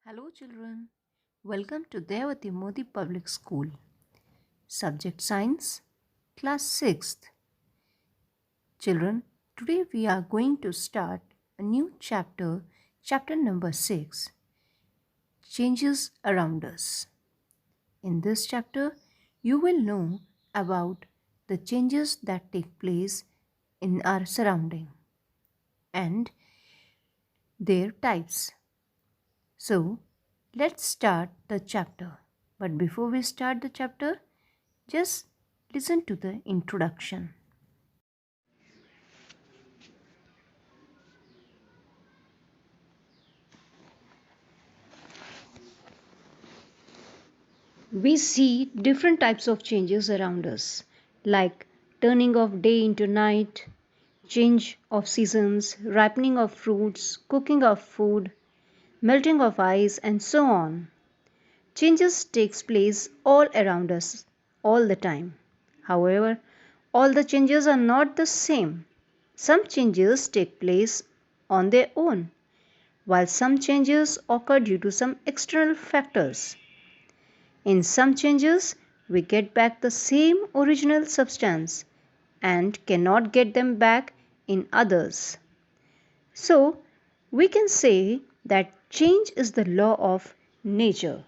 Hello children, welcome to Devati Modi Public School. Subject Science, Class 6th. Children, today we are going to start a new chapter, chapter number 6, Changes Around Us. In this chapter, you will know about the changes that take place in our surrounding and their types. So, let's start the chapter. But before we start the chapter, just listen to the introduction. We see different types of changes around us, like turning of day into night, change of seasons, ripening of fruits, cooking of food, melting of ice, and so on. Changes takes place all around us all the time. However, all the changes are not the same. Some changes take place on their own, while some changes occur due to some external factors. In some changes, we get back the same original substance and cannot get them back in others. So, we can say that change is the law of nature.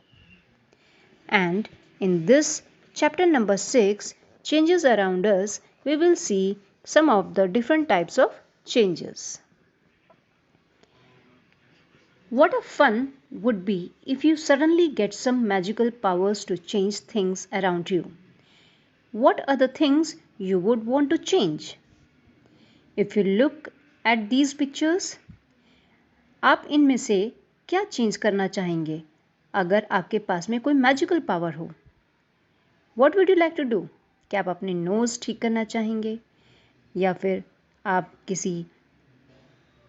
And in this chapter number 6, Changes Around Us, we will see some of the different types of changes. What a fun would be if you suddenly get some magical powers to change things around you. What are the things you would want to change? If you look at these pictures, आप इनमें से क्या change करना चाहेंगे अगर आपके पास में कोई मैजिकल पावर हो? What would you like to do? क्या आप अपनी नोज़ ठीक करना चाहेंगे या फिर आप किसी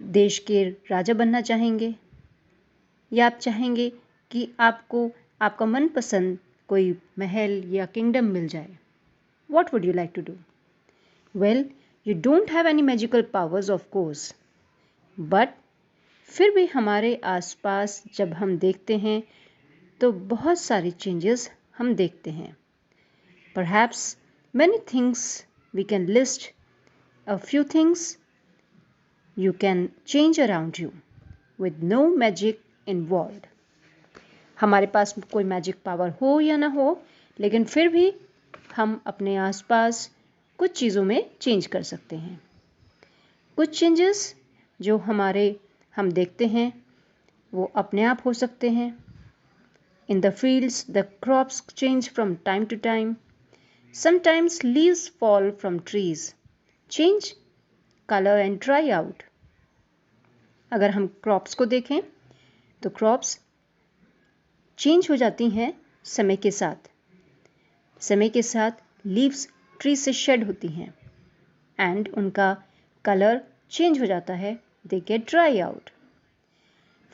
देश के राजा बनना चाहेंगे या आप चाहेंगे कि आपको आपका मनपसंद कोई महल या किंगडम मिल जाए? What would you like to do? Well, you don't have any magical powers of course. But फिर भी हमारे आसपास जब हम देखते हैं तो बहुत सारी चेंजेस हम देखते हैं. Perhaps many things we can list. A few things you can change around you with no magic involved. हमारे पास कोई मैजिक पावर हो या ना हो, लेकिन फिर भी हम अपने आसपास कुछ चीज़ों में चेंज कर सकते हैं. कुछ चेंजेस जो हम देखते हैं वो अपने आप हो सकते हैं. In the fields, the crops change from time to time. Sometimes leaves fall from trees, change color and dry out. अगर हम क्रॉप्स को देखें तो क्रॉप्स चेंज हो जाती हैं समय के साथ. समय के साथ लीव्स ट्री से शेड होती हैं एंड उनका कलर चेंज हो जाता है. They get dry out.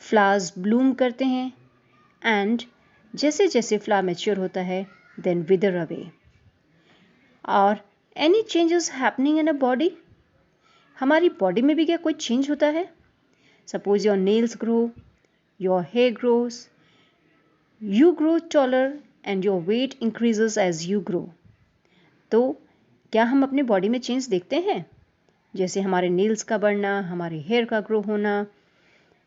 Flowers bloom करते हैं एंड जैसे जैसे फ्लावर मैच्योर होता है देन विदर अवे. और any changes happening in a body, हमारी बॉडी में भी क्या कोई चेंज होता है? Suppose your nails grow, your hair grows, you grow taller and your weight increases as you grow. तो क्या हम अपने बॉडी में चेंज देखते हैं? जैसे हमारे नेल्स का बढ़ना, हमारे हेयर का ग्रो होना,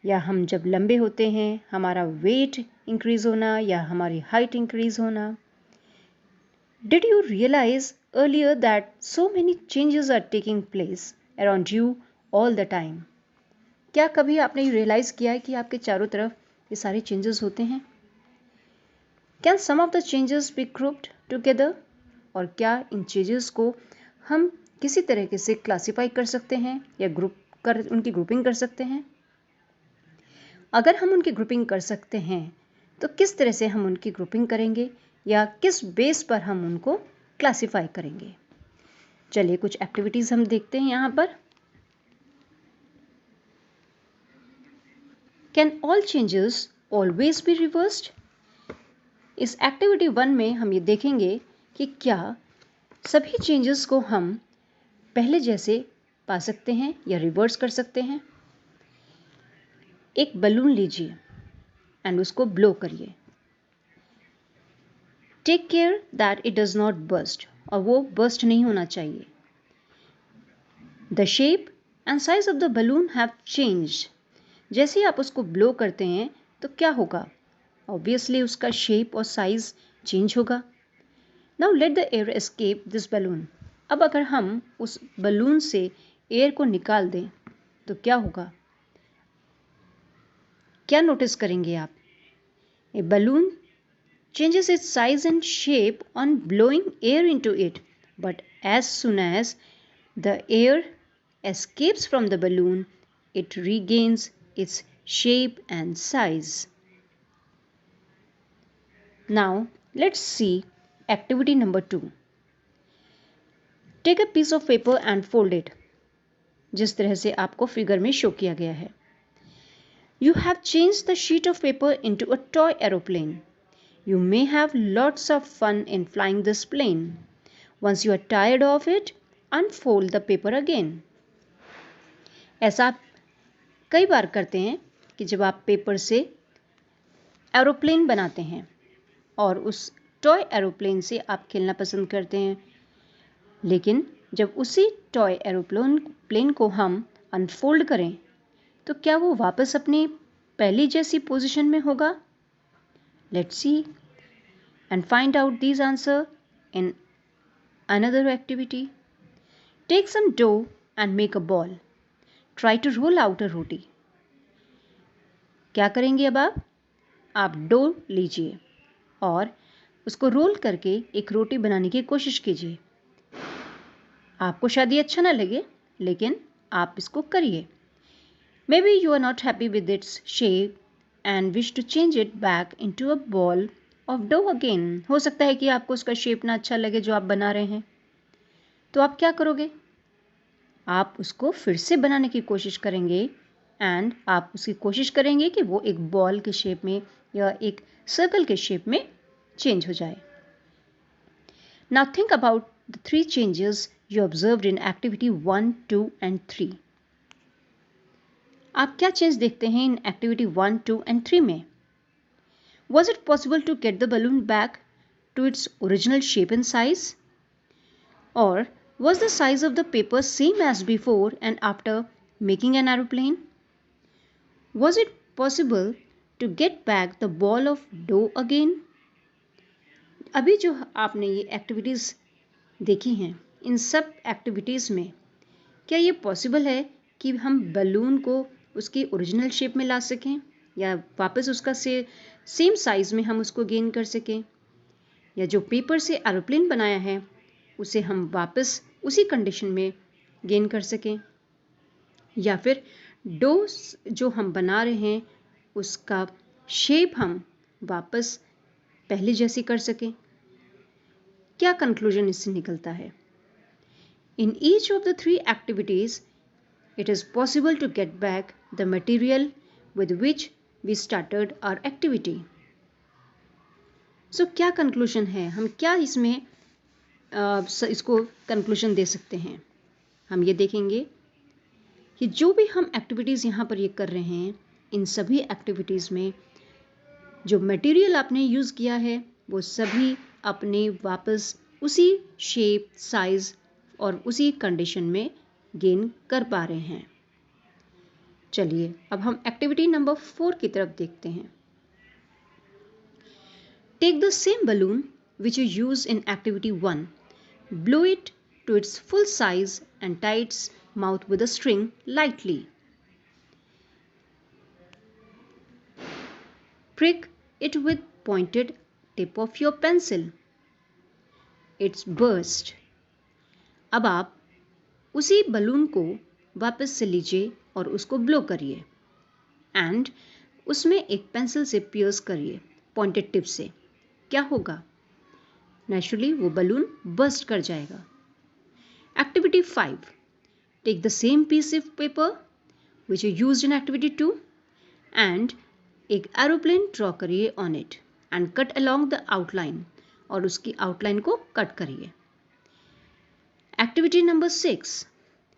या हम जब लंबे होते हैं हमारा वेट इंक्रीज होना या हमारी हाइट इंक्रीज होना. Did you realize earlier that so many changes are taking place around you all the time? क्या कभी आपने रियलाइज किया है कि आपके चारों तरफ ये सारे चेंजेस होते हैं? Can some of the changes be grouped together? और क्या इन चेंजेस को हम किसी तरीके से क्लासिफाई कर सकते हैं या उनकी ग्रुपिंग कर सकते हैं? अगर हम उनकी ग्रुपिंग कर सकते हैं तो किस तरह से हम उनकी ग्रुपिंग करेंगे या किस बेस पर हम उनको क्लासिफाई करेंगे? चलिए कुछ एक्टिविटीज़ हम देखते हैं यहाँ पर. Can all changes always be reversed? इस एक्टिविटी 1 में हम ये देखेंगे कि क्या सभी चेंजेस को हम पहले जैसे पा सकते हैं या रिवर्स कर सकते हैं. एक बलून लीजिए एंड उसको ब्लो करिए। Take care that it does not burst, और वो बर्स्ट नहीं होना चाहिए। The shape and size of the balloon have changed. जैसे ही आप उसको ब्लो करते हैं तो क्या होगा? ऑब्वियसली उसका शेप और साइज चेंज होगा। Now let the air escape this balloon. अब अगर हम उस बलून से एयर को निकाल दें तो क्या होगा? क्या नोटिस करेंगे आप? ए balloon changes its size and shape on blowing air into it, but as soon as the air escapes from the balloon, it regains its shape and size. Now, let's see activity number 2. Take a piece of paper and fold it. जिस तरह से आपको figure में show किया गया है। You have changed the sheet of paper into a toy aeroplane. You may have lots of fun in flying this plane. Once you are tired of it, unfold the paper again. ऐसा आप कई बार करते हैं कि जब आप paper से aeroplane बनाते हैं और उस टॉय एरोप्लेन से आप खेलना पसंद करते हैं, लेकिन जब उसी टॉय एरोप्लेन को हम अनफोल्ड करें तो क्या वो वापस अपनी पहली जैसी पोजीशन में होगा? Let's see and find out these answers in another activity. Take some dough and make a ball. Try to roll out a roti. क्या करेंगे अब आप डो लीजिए और उसको रोल करके एक रोटी बनाने की कोशिश कीजिए। आपको शायद ये अच्छा ना लगे, लेकिन आप इसको करिए। Maybe you are not happy with its shape and wish to change it back into a ball of dough again. हो सकता है कि आपको उसका शेप ना अच्छा लगे जो आप बना रहे हैं, तो आप क्या करोगे? आप उसको फिर से बनाने की कोशिश करेंगे एंड आप उसकी कोशिश करेंगे कि वो एक बॉल के शेप में या एक सर्कल के शेप में चेंज हो जाए। Now think about the 3 changes you observed in activity 1, 2 and 3. आप क्या चेंज देखते हैं इन एक्टिविटी 1, 2 and 3 में? Was it possible to get the balloon back to its original shape and size? Or was the size of the paper same as before and after making an aeroplane? Was it possible to get back the ball of dough again? अभी जो आपने ये activities देखी हैं, इन सब activities में क्या ये पॉसिबल है कि हम बलून को उसकी ओरिजिनल शेप में ला सकें या वापस उसका सेम साइज़ में हम उसको गेन कर सकें, या जो पेपर से एरोप्लेन बनाया है उसे हम वापस उसी कंडीशन में गेन कर सकें, या फिर डो जो हम बना रहे हैं उसका शेप हम वापस पहले जैसी कर सकें। क्या कंक्लूजन इससे निकलता है? In each of the 3 activities, it is possible to get back the material with which we started our activity. So क्या कंक्लूजन है? हम क्या इसमें इसको कंक्लूजन दे सकते हैं? हम ये देखेंगे कि जो भी हम एक्टिविटीज़ यहाँ पर ये कर रहे हैं, इन सभी एक्टिविटीज़ में जो मटेरियल आपने यूज़ किया है वो सभी अपने वापस उसी शेप, साइज़ और उसी कंडीशन में गेन कर पा रहे हैं। चलिए अब हम एक्टिविटी नंबर 4 की तरफ देखते हैं। Take the same balloon which you use in activity 1, blow it to its full size and tie its mouth with a string lightly. Prick it with pointed tip of your pencil. It's burst. अब आप उसी balloon को वापस से लीजिए और उसको blow करिए एंड उसमें एक पेंसिल से पियर्स करिए पॉइंटेड टिप से। क्या होगा? नेचुरली वो बलून बर्स्ट कर जाएगा। Activity 5, take the same piece of paper which you used in activity 2 and एक एरोप्लेन ड्रॉ करिए on it and cut along the outline, और उसकी आउटलाइन को कट करिए। Activity number 6,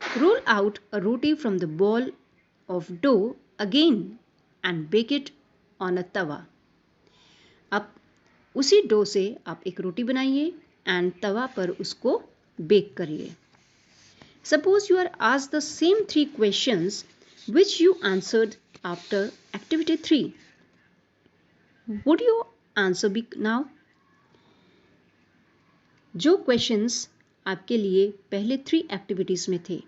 roll out a roti from the ball of dough again and bake it on a tawa. अब उसी dough से आप एक रोटी बनाइए एंड तवा पर उसको बेक करिए. Suppose you are asked the same three questions which you answered after activity 3. Would your answer be now? जो क्वेश्चंस आपके लिए पहले 3 एक्टिविटीज़ में थे,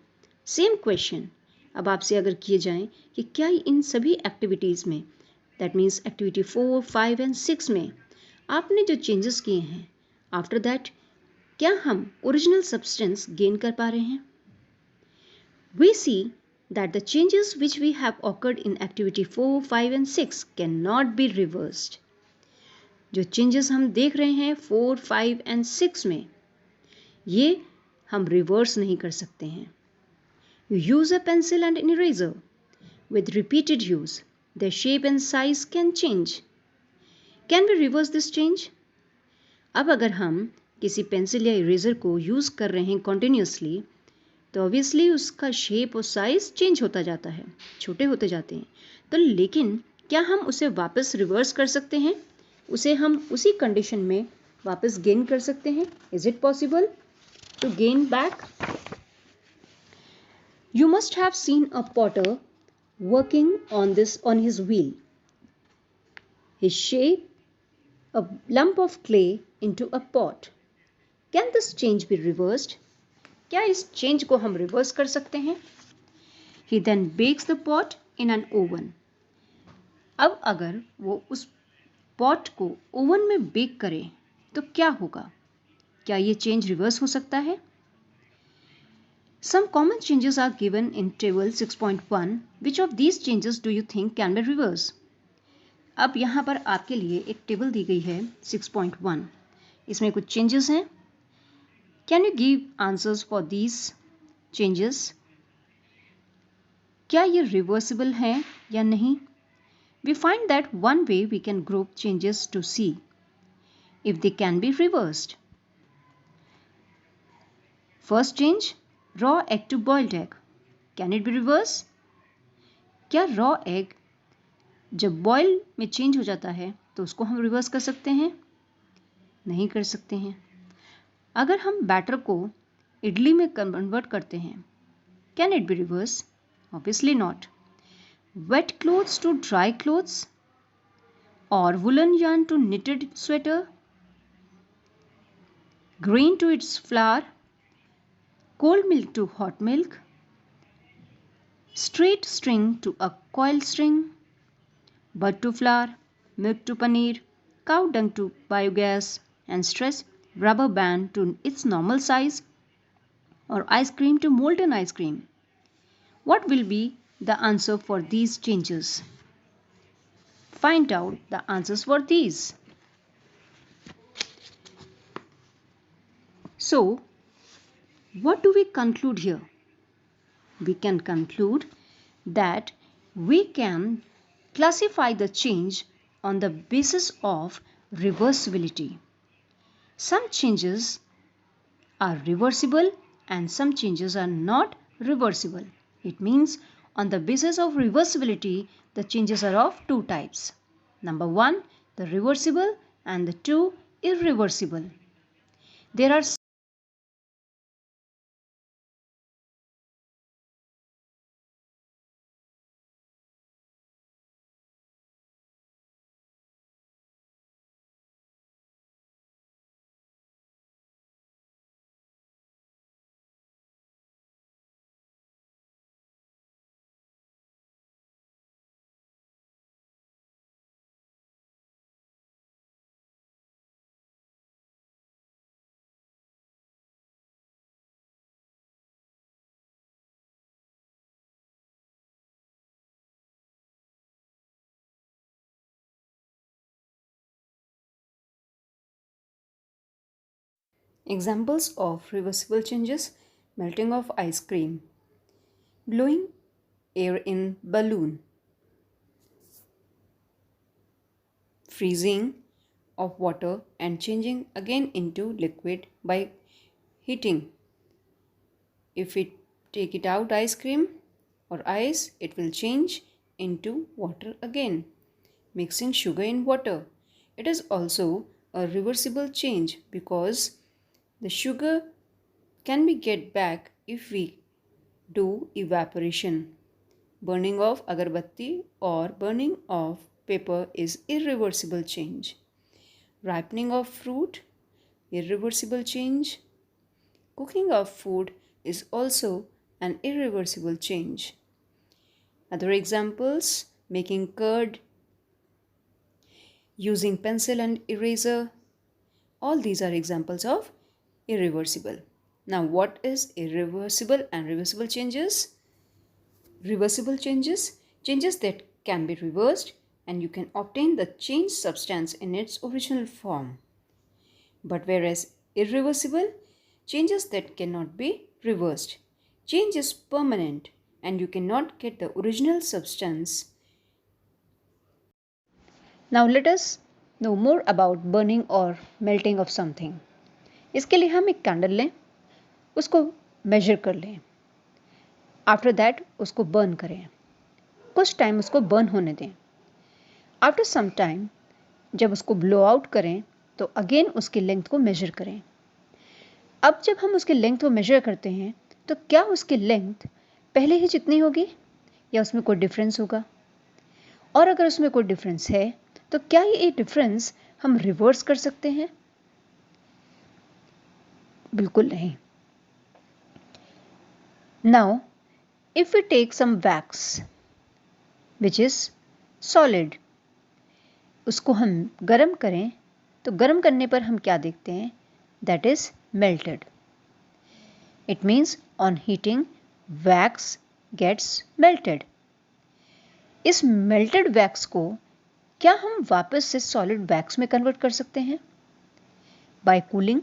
सेम क्वेश्चन अब आपसे अगर किए जाएं कि क्या इन सभी एक्टिविटीज़ में, दैट मीन्स एक्टिविटी 4, 5 एंड 6 में आपने जो चेंजेस किए हैं, आफ्टर दैट क्या हम ओरिजिनल सब्सटेंस गेन कर पा रहे हैं? We see that the changes which we have occurred in activity 4, 5 and 6 cannot be reversed. जो changes हम देख रहे हैं 4, 5 and 6 में, ये हम reverse नहीं कर सकते हैं. You use a pencil and an eraser. With repeated use, their shape and size can change. Can we reverse this change? अब अगर हम किसी पेंसिल या इरेजर को यूज़ कर रहे हैं कंटिन्यूसली, तो ऑब्वियसली उसका शेप और साइज़ चेंज होता जाता है, छोटे होते जाते हैं. तो लेकिन क्या हम उसे वापस रिवर्स कर सकते हैं? उसे हम उसी कंडीशन में वापस गेन कर सकते हैं? Is it possible to gain back? You must have seen a potter working on his wheel. He shaped a lump of clay into a pot. Can this change be reversed? क्या इस change को हम reverse कर सकते हैं? He then bakes the pot in an oven. अब अगर वो उस पॉट को ओवन में बेक करे तो क्या होगा? क्या ये चेंज रिवर्स हो सकता है? Some common changes are given in table 6.1. Which of these changes do you think can be reversed? अब यहाँ पर आपके लिए एक टेबल दी गई है 6.1. इसमें कुछ चेंजेस हैं. Can you give answers for these changes? क्या ये रिवर्सिबल हैं या नहीं? We find that one way we can group changes to see if they can be reversed. First change, raw egg to boiled egg. Can it be reversed? क्या raw egg जब boil में change हो जाता है तो उसको हम reverse कर सकते हैं? नहीं कर सकते हैं. अगर हम बैटर को इडली में कन्वर्ट करते हैं, can it be reversed? Obviously not. Wet clothes to dry clothes or woolen yarn to knitted sweater, grain to its flour, cold milk to hot milk, straight string to a coil string, bud to flour, milk to paneer, cow dung to biogas, and stress rubber band to its normal size, or ice cream to molten ice cream. What will be the answer for these changes? Find out the answers for these. So, what do we conclude here? We can conclude that we can classify the change on the basis of reversibility. Some changes are reversible and some changes are not reversible. It means on the basis of reversibility, the changes are of two types. Number 1, the reversible, and the 2, irreversible. There are examples of reversible changes: melting of ice cream, blowing air in balloon, freezing of water and changing again into liquid by heating. If we take it out ice cream or ice, it will change into water again. mixing sugar in water. It is also a reversible change because the sugar can be get back if we do evaporation. Burning of agarbatti or burning of paper is irreversible change. Ripening of fruit, irreversible change. Cooking of food is also an irreversible change. Other examples: making curd, using pencil and eraser. All these are examples of irreversible. Now, what is irreversible and reversible changes? Reversible changes, changes that can be reversed and you can obtain the changed substance in its original form. But whereas irreversible, changes that cannot be reversed. Change is permanent and you cannot get the original substance. Now let us know more about burning or melting of something. इसके लिए हम एक candle लें, उसको major कर लें, after that उसको burn करें, कुछ टाइम उसको बर्न होने दें. आफ्टर सम टाइम जब उसको ब्लो आउट करें तो अगेन उसकी लेंथ को मेजर करें. अब जब हम उसकी लेंथ को मेजर करते हैं तो क्या उसकी लेंथ पहले ही जितनी होगी या उसमें कोई डिफरेंस होगा? और अगर उसमें कोई डिफरेंस है तो क्या ये डिफरेंस हम रिवर्स कर सकते हैं? बिल्कुल नहीं. Now if we take some wax which is solid, उसको हम गर्म करें तो गर्म करने पर हम क्या देखते हैं? That is melted. It means on heating wax gets melted. इस मेल्टेड वैक्स को क्या हम वापस से सॉलिड वैक्स में कन्वर्ट कर सकते हैं? By cooling?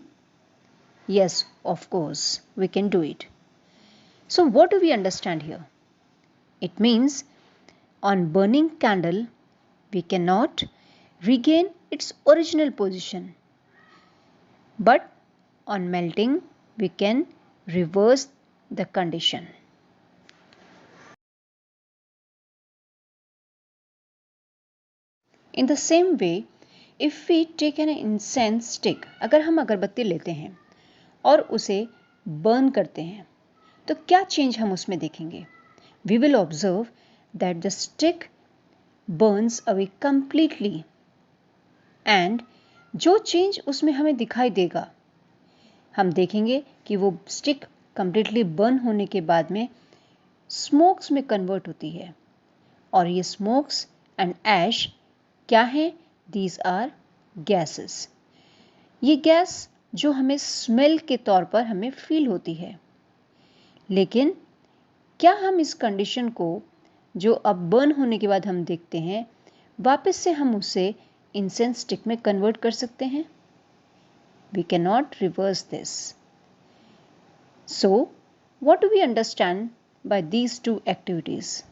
Yes, of course we can do it. So what do we understand here? It means on burning candle we cannot regain its original position, but on melting we can reverse the condition. In the same way, if we take an incense stick, अगर हम अगरबत्ती लेते हैं और उसे burn करते हैं तो क्या चेंज हम उसमें देखेंगे? We will observe that the stick burns away completely and जो चेंज उसमें हमें दिखाई देगा, हम देखेंगे कि वो स्टिक completely बर्न होने के बाद में स्मोक्स में कन्वर्ट होती है. और ये स्मोक्स एंड ऐश क्या है? These are gases. ये गैस जो हमें स्मेल के तौर पर हमें फील होती है. लेकिन क्या हम इस कंडीशन को जो अब बर्न होने के बाद हम देखते हैं वापस से हम उसे इंसेंस स्टिक में कन्वर्ट कर सकते हैं? We can not reverse this. So what do we understand by these two activities?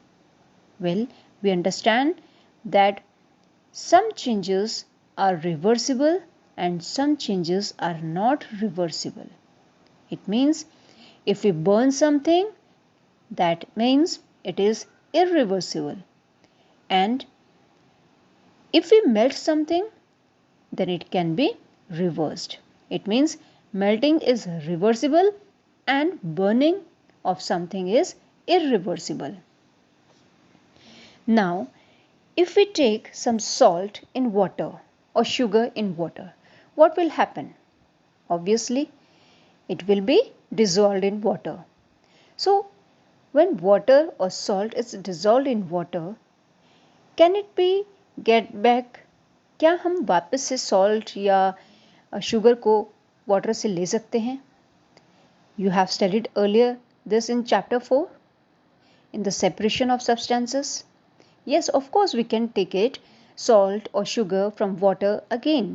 Well, we understand that some changes are reversible and some changes are not reversible. It means if we burn something, that means it is irreversible. And if we melt something, then it can be reversed. It means melting is reversible and burning of something is irreversible. Now, if we take some salt in water or sugar in water, what will happen? Obviously, it will be dissolved in water. So, when water or salt is dissolved in water, can it be get back? क्या हम वापस से salt या sugar को water से ले सकते हैं? You have studied earlier this in chapter 4 in the separation of substances. Yes, of course we can take it, salt or sugar from water again.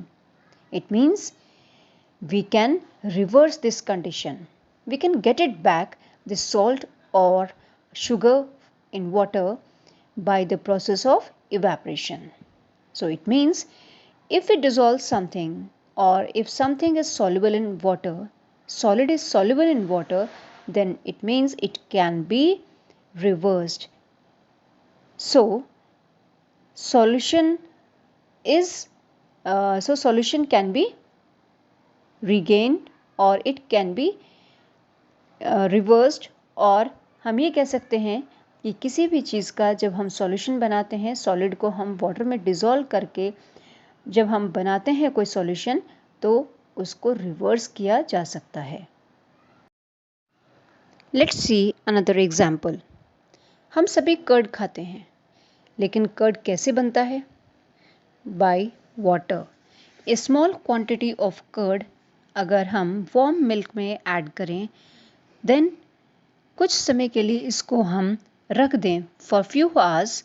It means we can reverse this condition. We can get it back, the salt or sugar in water, by the process of evaporation. So it means if we dissolve something or if something is soluble in water, solid is soluble in water, then it means it can be reversed. So, solution is so solution can be regained or it can be reversed, और हम ये कह सकते हैं कि किसी भी चीज़ का जब हम सॉल्यूशन बनाते हैं, सॉलिड को हम वाटर में डिज़ोल्व करके जब हम बनाते हैं कोई सॉल्यूशन, तो उसको रिवर्स किया जा सकता है। Let's see another example. हम सभी कर्ड खाते हैं, लेकिन कर्ड कैसे बनता है? By water. A small quantity of curd अगर हम वार्म मिल्क में ऐड करें, देन कुछ समय के लिए इसको हम रख दें for few hours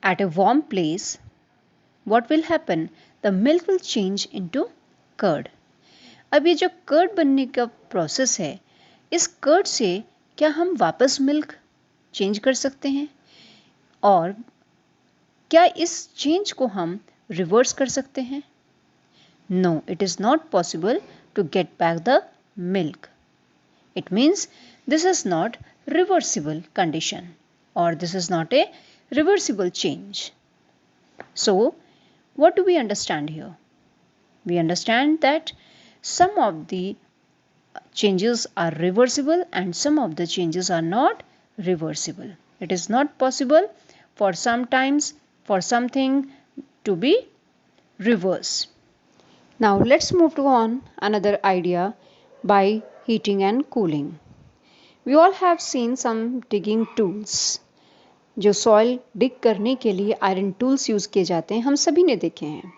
at a warm place, what will happen? The milk will change into curd. अब ये जो कर्ड बनने का प्रोसेस है, इस कर्ड से क्या हम वापस मिल्क चेंज कर सकते हैं? और क्या इस चेंज को हम रिवर्स कर सकते हैं? No, it is not possible to get back the milk. It means this is not reversible condition, or this is not a reversible change. So, what do we understand here? We understand that some of the changes are reversible and some of the changes are not reversible. It is not possible for sometimes for something to be reversed. Now let's move on another idea by heating and cooling. We all have seen some digging tools. जो soil डिग करने के लिए iron tools use किए जाते हैं, हम सभी ने देखे हैं।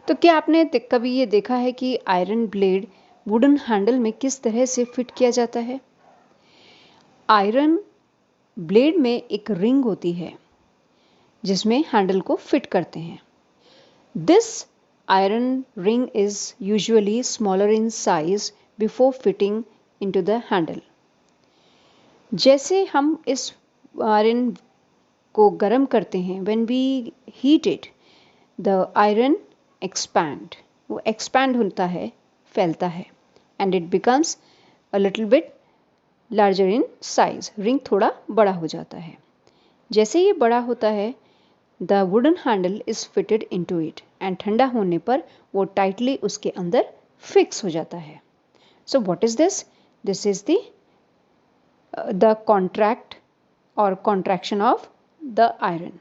तो क्या आपने कभी ये देखा है कि आयरन ब्लेड वुडन हैंडल में किस तरह से फिट किया जाता है? आयरन ब्लेड में एक रिंग होती है जिसमें हैंडल को फिट करते हैं। This iron ring is usually smaller in size before fitting into the handle. जैसे हम इस आयरन को गर्म करते हैं, when we heat it, the iron expand, वो एक्सपैंड होता है, फैलता है, and it becomes a little bit larger in size. Ring थोड़ा बड़ा हो जाता है। जैसे ये बड़ा होता है, the wooden handle is fitted into it, and ठंडा होने पर वो टाइटली उसके अंदर फिक्स हो जाता है। So what is this? This is the contract और कॉन्ट्रैक्शन ऑफ द आयरन।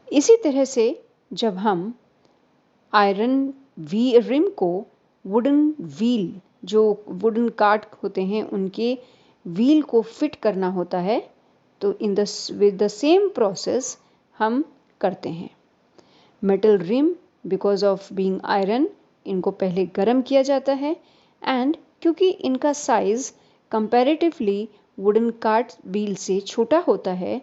इसी तरह से जब हम आयरन रिम को वुडन व्हील, जो वुडन कार्ट होते हैं उनके व्हील को फिट करना होता है, तो विद द सेम प्रोसेस हम करते हैं। Metal rim, because of being iron, इनको पहले गर्म किया जाता है, एंड क्योंकि इनका size comparatively wooden cart wheel से छोटा होता है,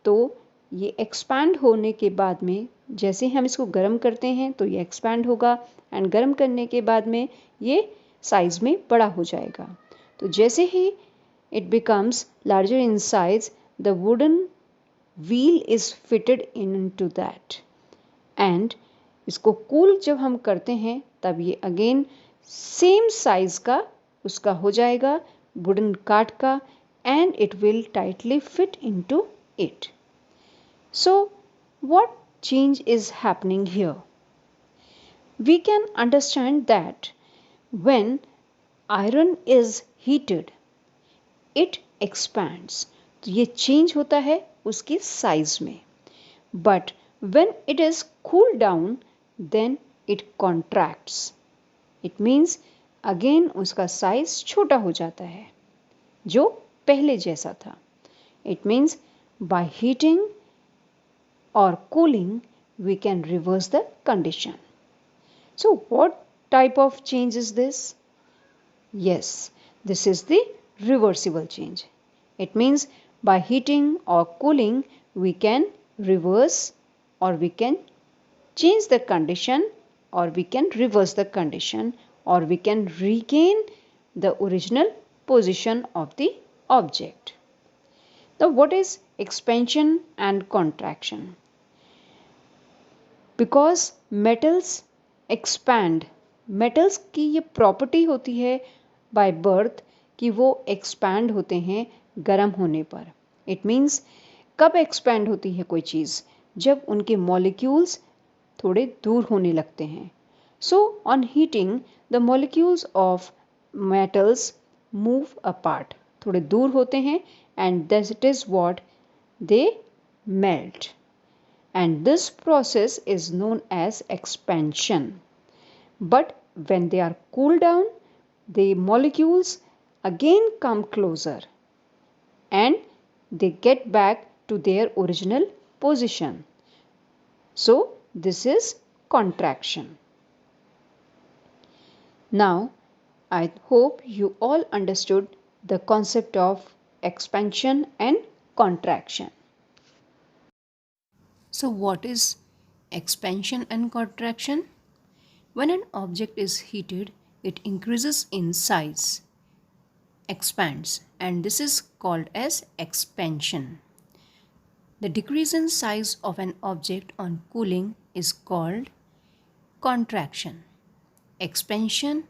तो ये एक्सपैंड होने के बाद में, जैसे हम इसको गर्म करते हैं तो ये एक्सपैंड होगा, एंड गर्म करने के बाद में ये साइज में बड़ा हो जाएगा। तो जैसे ही it becomes larger in size, the wooden wheel is fitted into that, and इसको कूल जब हम करते हैं तब ये अगेन सेम साइज का उसका हो जाएगा वुडन कार्ट का, and it will tightly fit into it. So, what change is happening here? We can understand that when iron is heated, it expands. तो ये change होता है उसकी size में. But when it is cooled down, then it contracts. It means again उसका size छोटा हो जाता है, जो पहले जैसा था। It means by heating or cooling we can reverse the condition. So what type of change is this? Yes, this is the reversible change. It means by heating or cooling we can reverse, or we can change the condition, or we can reverse the condition, or we can regain the original position of the object. Now what is expansion and contraction? Because metals expand, metals की ये property होती है by birth कि वो expand होते हैं गर्म होने पर। It means कब expand होती है कोई चीज़? जब उनके मॉलिक्यूल्स थोड़े दूर होने लगते हैं. So on heating, the molecules of metals move apart. थोड़े दूर होते हैं and that is what they melt. And this process is known as expansion. But when they are cooled down, the molecules again come closer and they get back to their original position. So this is contraction. Now, I hope you all understood the concept of expansion and contraction. So, what is expansion and contraction? When an object is heated, it increases in size, expands, and this is called as expansion. The decrease in size of an object on cooling is called contraction. Expansion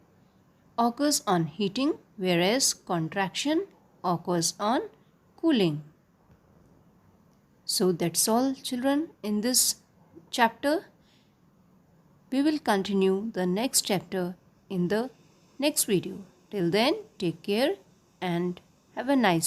occurs on heating, whereas contraction occurs on cooling. So that's all, children, in this chapter. We will continue the next chapter in the next video. Till then, take care and have a nice